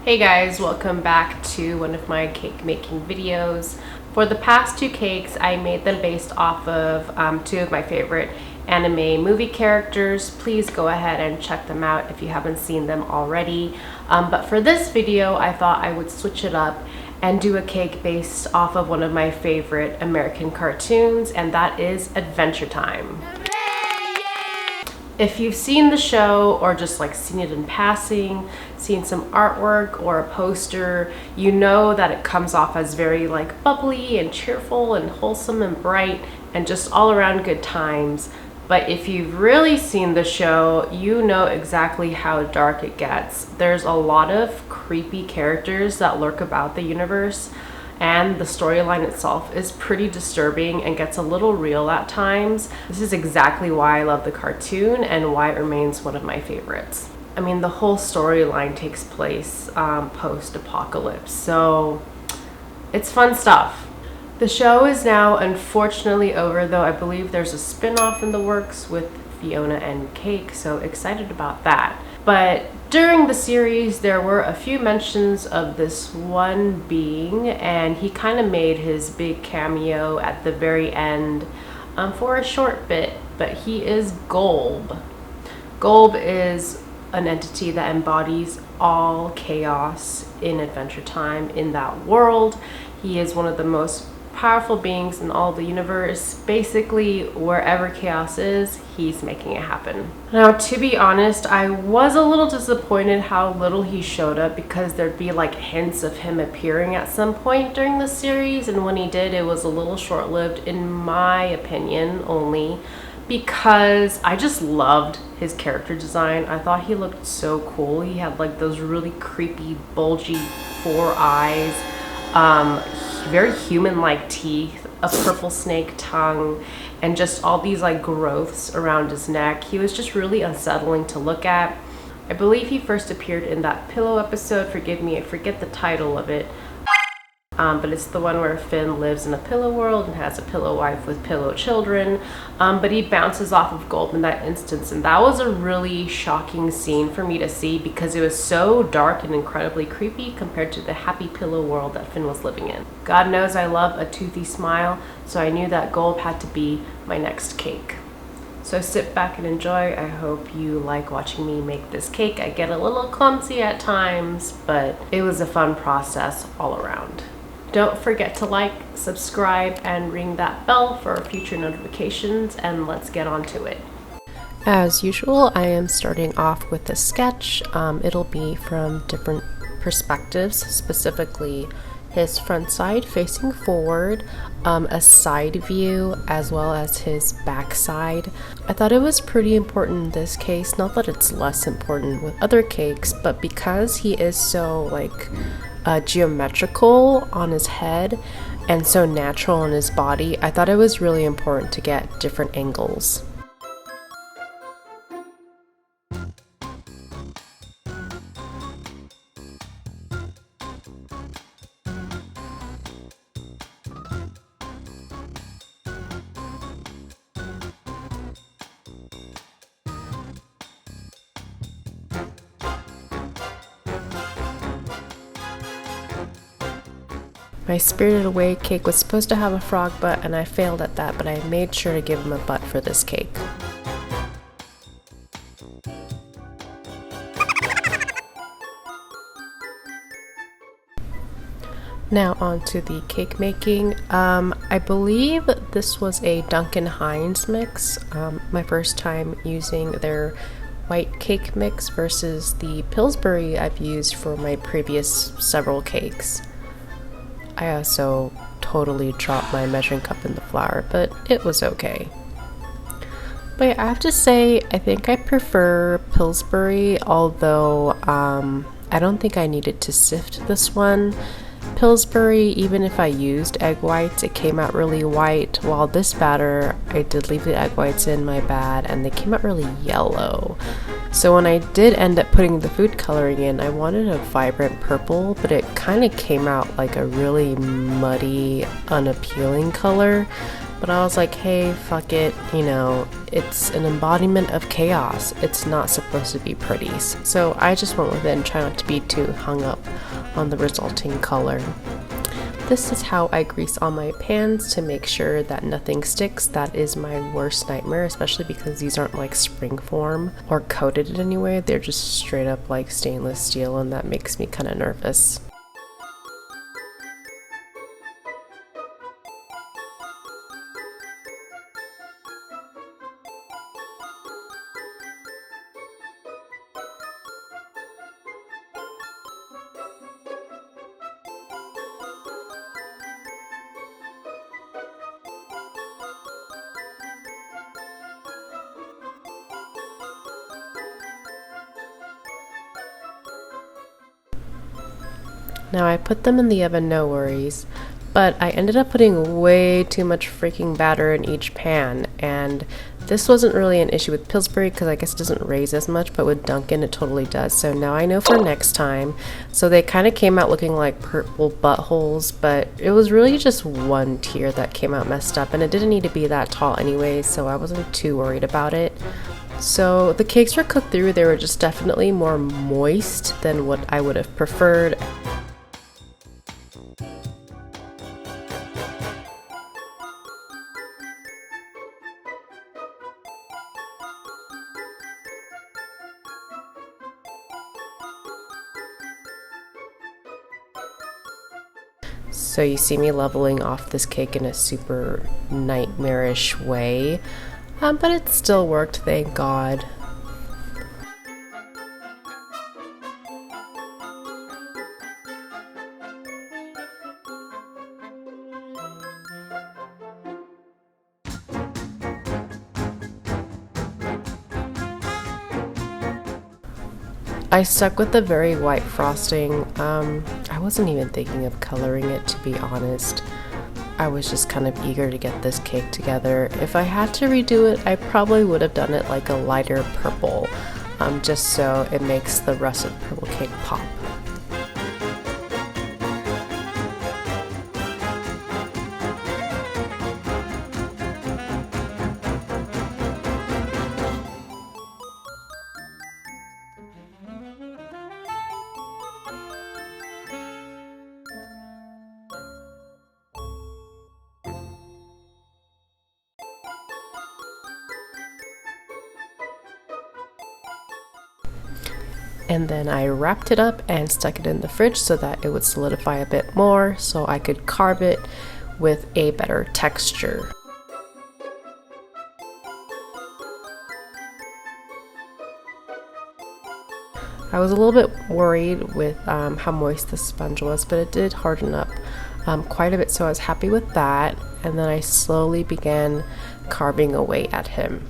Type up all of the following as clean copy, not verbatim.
Hey guys, welcome back to one of my cake making videos. For the past two cakes, I made them based off of two of my favorite anime movie characters. Please go ahead and check them out if you haven't seen them already. But for this video, I thought I would switch it up and do a cake based off of one of my favorite American cartoons, and that is Adventure Time. If you've seen the show or just like seen it in passing, seen some artwork or a poster, you know that it comes off as very like bubbly and cheerful and wholesome and bright and just all around good times. But if you've really seen the show, you know exactly how dark it gets. There's a lot of creepy characters that lurk about the universe, and the storyline itself is pretty disturbing and gets a little real at times. This is exactly why I love the cartoon and why it remains one of my favorites. I mean, the whole storyline takes place post-apocalypse, so it's fun stuff. The show is now unfortunately over, though I believe there's a spin-off in the works with Fiona and Cake, so excited about that. But during the series, there were a few mentions of this one being, and he kind of made his big cameo at the very end for a short bit, but he is Golb. Golb is an entity that embodies all chaos in Adventure Time in that world. He is one of the most powerful beings in all the universe. Basically, wherever chaos is, he's making it happen. Now, to be honest, I was a little disappointed how little he showed up, because there'd be like hints of him appearing at some point during the series, and when he did, it was a little short-lived in my opinion, only because I just loved his character design. I thought he looked so cool. He had like those really creepy, bulgy four eyes, very human-like teeth, a purple snake tongue, and just all these like growths around his neck. He was just really unsettling to look at. I believe he first appeared in that pillow episode. Forgive me, I forget the title of it. But it's the one where Finn lives in a pillow world and has a pillow wife with pillow children. But he bounces off of Golb in that instance, and that was a really shocking scene for me to see, because it was so dark and incredibly creepy compared to the happy pillow world that Finn was living in. God knows I love a toothy smile, so I knew that Golb had to be my next cake. So sit back and enjoy. I hope you like watching me make this cake. I get a little clumsy at times, but it was a fun process all around. Don't forget to like, subscribe, and ring that bell for future notifications, and let's get on to it. As usual, I am starting off with a sketch. It'll be from different perspectives, specifically his front side facing forward, a side view, as well as his back side. I thought it was pretty important in this case, not that it's less important with other cakes, but because he is so like geometrical on his head and so natural on his body, I thought it was really important to get different angles. My Spirited Away cake was supposed to have a frog butt, and I failed at that, but I made sure to give him a butt for this cake. Now on to the cake making. I believe this was a Duncan Hines mix. My first time using their white cake mix versus the Pillsbury I've used for my previous several cakes. I also totally dropped my measuring cup in the flour, but it was okay. But I have to say, I think I prefer Pillsbury, although I don't think I needed to sift this one. Pillsbury, even if I used egg whites, it came out really white, while this batter, I did leave the egg whites in my bag, and they came out really yellow. So when I did end up putting the food coloring in, I wanted a vibrant purple, but it kind of came out like a really muddy, unappealing color. But I was like, hey, fuck it, you know, it's an embodiment of chaos. It's not supposed to be pretty. So I just went with it and tried not to be too hung up on the resulting color. This is how I grease all my pans to make sure that nothing sticks. That is my worst nightmare, especially because these aren't like spring form or coated in any way. They're just straight up like stainless steel, and that makes me kind of nervous. Now I put them in the oven, no worries, but I ended up putting way too much freaking batter in each pan, and this wasn't really an issue with Pillsbury because I guess it doesn't raise as much, but with Dunkin' it totally does. So now I know for next time. So they kind of came out looking like purple buttholes, but it was really just one tier that came out messed up, and it didn't need to be that tall anyway, so I wasn't too worried about it. So the cakes were cooked through. They were just definitely more moist than what I would have preferred. So you see me leveling off this cake in a super nightmarish way, but it still worked, thank God. I stuck with the very white frosting. I wasn't even thinking of coloring it, to be honest. I was just kind of eager to get this cake together. If I had to redo it, I probably would have done it like a lighter purple, just so it makes the rest of the purple cake pop. And then I wrapped it up and stuck it in the fridge so that it would solidify a bit more so I could carve it with a better texture. I was a little bit worried with how moist the sponge was, but it did harden up quite a bit, so I was happy with that. And then I slowly began carving away at him.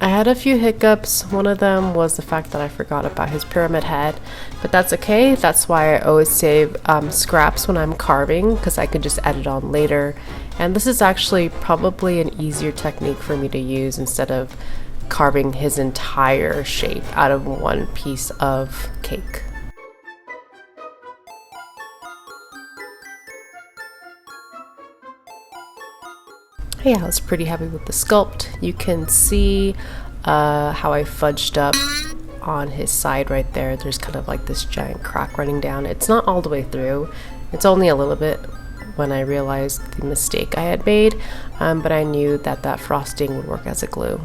I had a few hiccups. One of them was the fact that I forgot about his pyramid head, but that's okay. That's why I always save scraps when I'm carving, because I could just add it on later. And this is actually probably an easier technique for me to use instead of carving his entire shape out of one piece of cake. Yeah, I was pretty happy with the sculpt. You can see how I fudged up on his side right there. There's kind of like this giant crack running down. It's not all the way through. It's only a little bit when I realized the mistake I had made, but I knew that that frosting would work as a glue.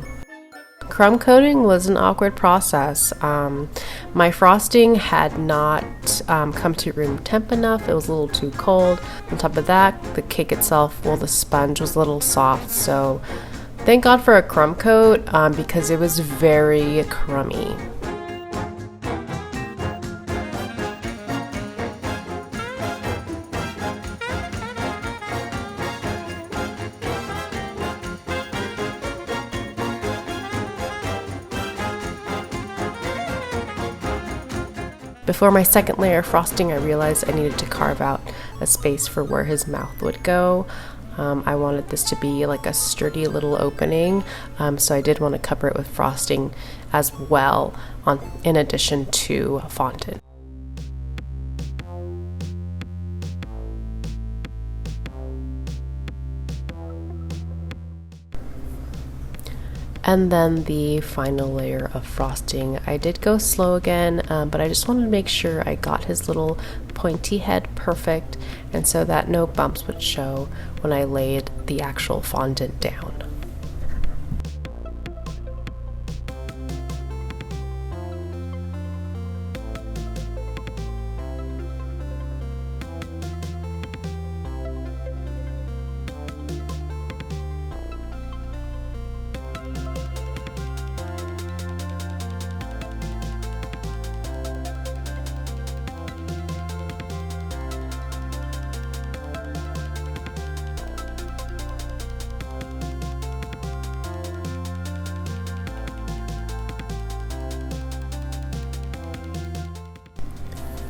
Crumb coating was an awkward process. My frosting had not come to room temp enough. It was a little too cold. On top of that, the cake itself, well, the sponge was a little soft, so thank God for a crumb coat because it was very crummy. Before my second layer of frosting, I realized I needed to carve out a space for where his mouth would go. I wanted this to be like a sturdy little opening, so I did want to cover it with frosting as well, in addition to fondant. And then the final layer of frosting. I did go slow again, but I just wanted to make sure I got his little pointy head perfect, and so that no bumps would show when I laid the actual fondant down.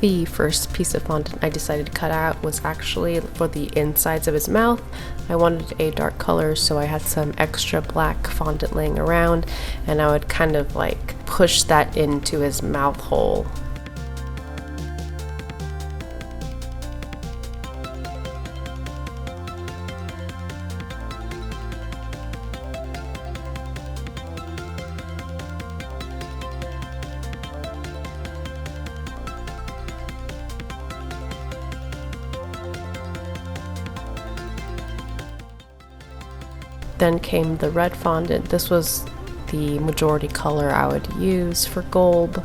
The first piece of fondant I decided to cut out was actually for the insides of his mouth. I wanted a dark color, so I had some extra black fondant laying around, and I would kind of like push that into his mouth hole. Then came the red fondant. This was the majority color I would use for Golb.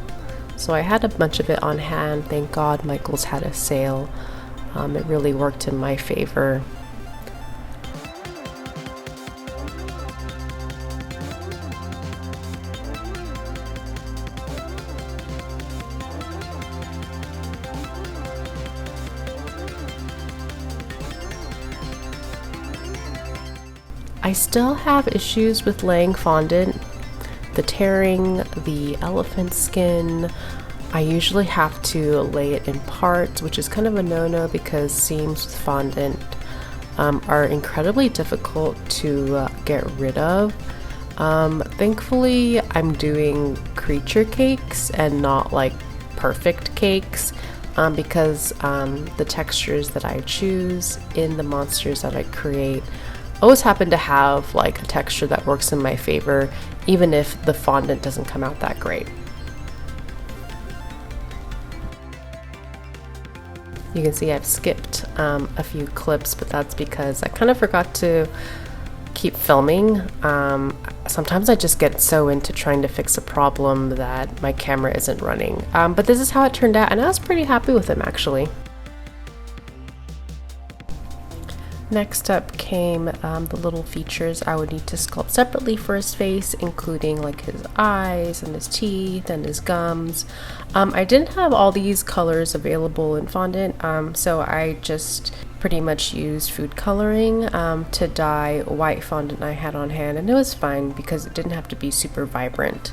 So I had a bunch of it on hand. Thank God Michael's had a sale. It really worked in my favor. I still have issues with laying fondant, the tearing, the elephant skin. I usually have to lay it in parts, which is kind of a no-no because seams with fondant are incredibly difficult to get rid of. Thankfully, I'm doing creature cakes and not like perfect cakes because the textures that I choose in the monsters that I create always happen to have like a texture that works in my favor, even if the fondant doesn't come out that great. You can see I've skipped a few clips, but that's because I kind of forgot to keep filming. Sometimes I just get so into trying to fix a problem that my camera isn't running. But this is how it turned out, and I was pretty happy with him actually. Next up came the little features I would need to sculpt separately for his face, including like his eyes and his teeth and his gums. I didn't have all these colors available in fondant, so I just pretty much used food coloring to dye white fondant I had on hand, and it was fine because it didn't have to be super vibrant.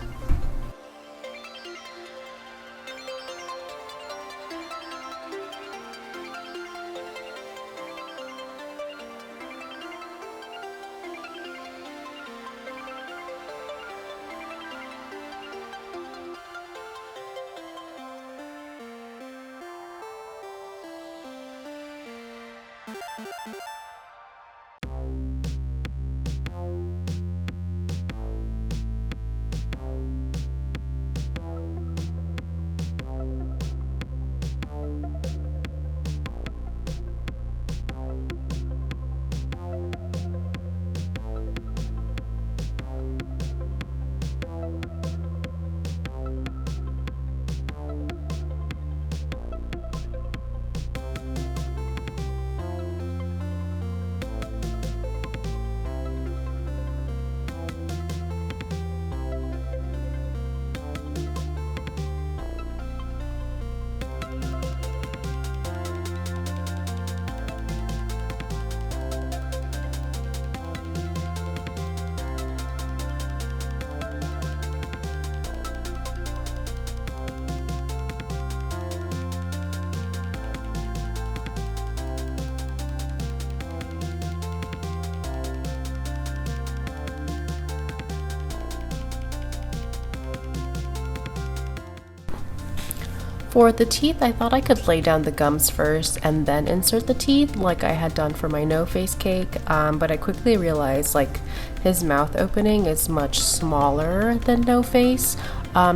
For the teeth, I thought I could lay down the gums first and then insert the teeth like I had done for my no face cake, but I quickly realized like his mouth opening is much smaller than no face,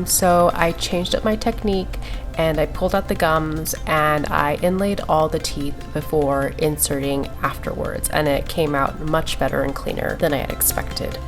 so I changed up my technique and I pulled out the gums and I inlaid all the teeth before inserting afterwards, and it came out much better and cleaner than I had expected.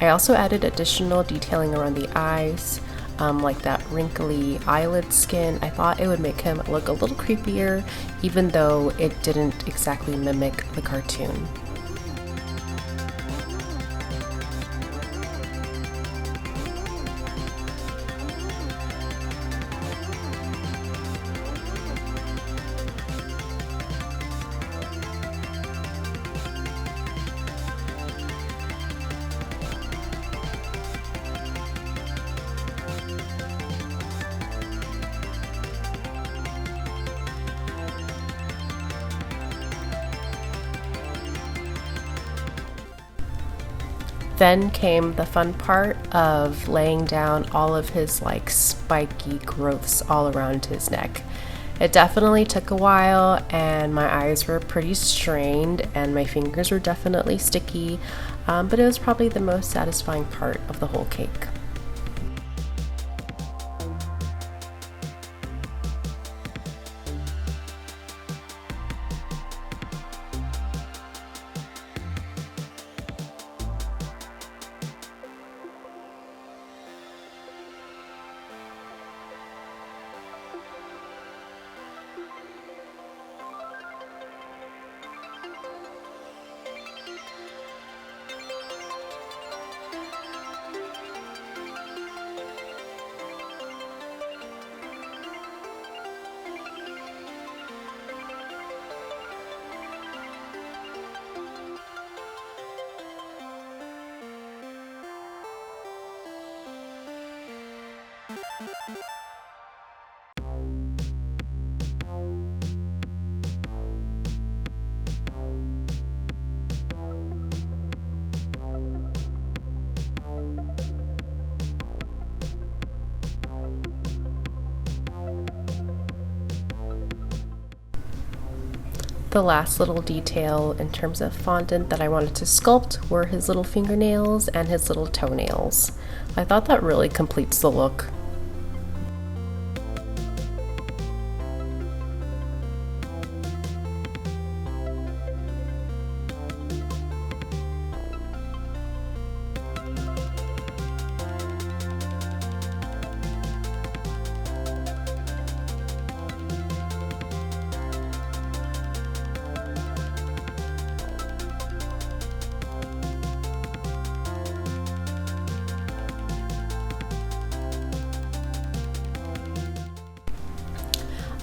I also added additional detailing around the eyes, like that wrinkly eyelid skin. I thought it would make him look a little creepier, even though it didn't exactly mimic the cartoon. Then came the fun part of laying down all of his like spiky growths all around his neck. It definitely took a while and my eyes were pretty strained and my fingers were definitely sticky, but it was probably the most satisfying part of the whole cake. The last little detail in terms of fondant that I wanted to sculpt were his little fingernails and his little toenails. I thought that really completes the look.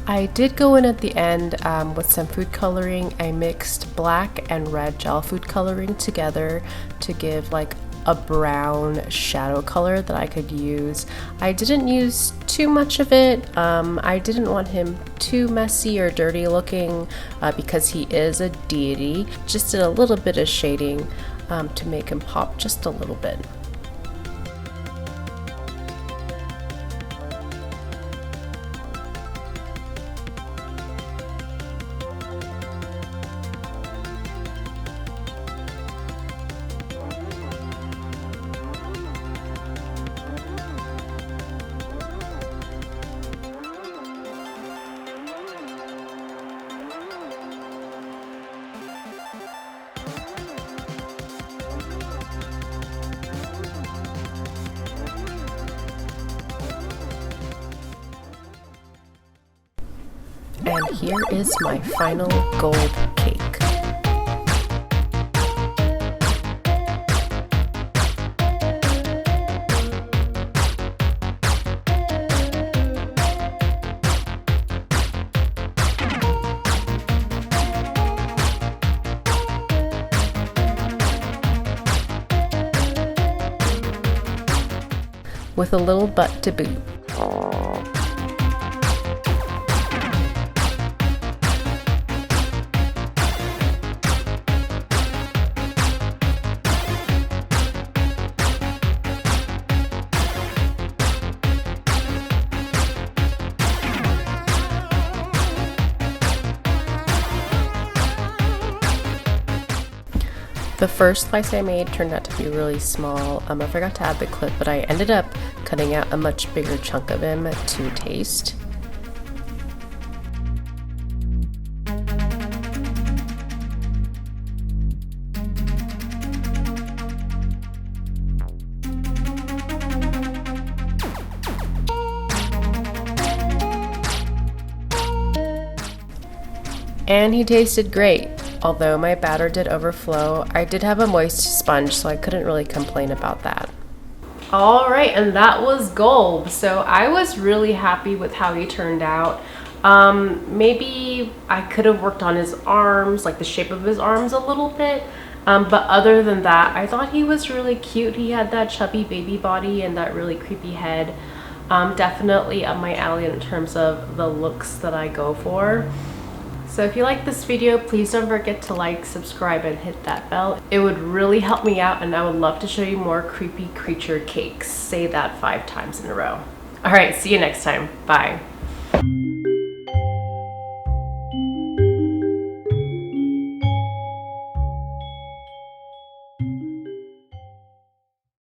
I did go in at the end with some food coloring. I mixed black and red gel food coloring together to give like a brown shadow color that I could use. I didn't use too much of it. I didn't want him too messy or dirty looking because he is a deity. Just did a little bit of shading to make him pop just a little bit. And here is my final Golb cake. with a little butt to boot. The first slice I made turned out to be really small. I forgot to add the clip, but I ended up cutting out a much bigger chunk of him to taste. And he tasted great. Although my batter did overflow, I did have a moist sponge, so I couldn't really complain about that. All right, and that was Golb. So I was really happy with how he turned out. Maybe I could have worked on his arms, like the shape of his arms a little bit. But other than that, I thought he was really cute. He had that chubby baby body and that really creepy head. Definitely up my alley in terms of the looks that I go for. So if you like this video, please don't forget to like, subscribe, and hit that bell. It would really help me out, and I would love to show you more creepy creature cakes. Say that 5 times in a row. All right, see you next time. Bye.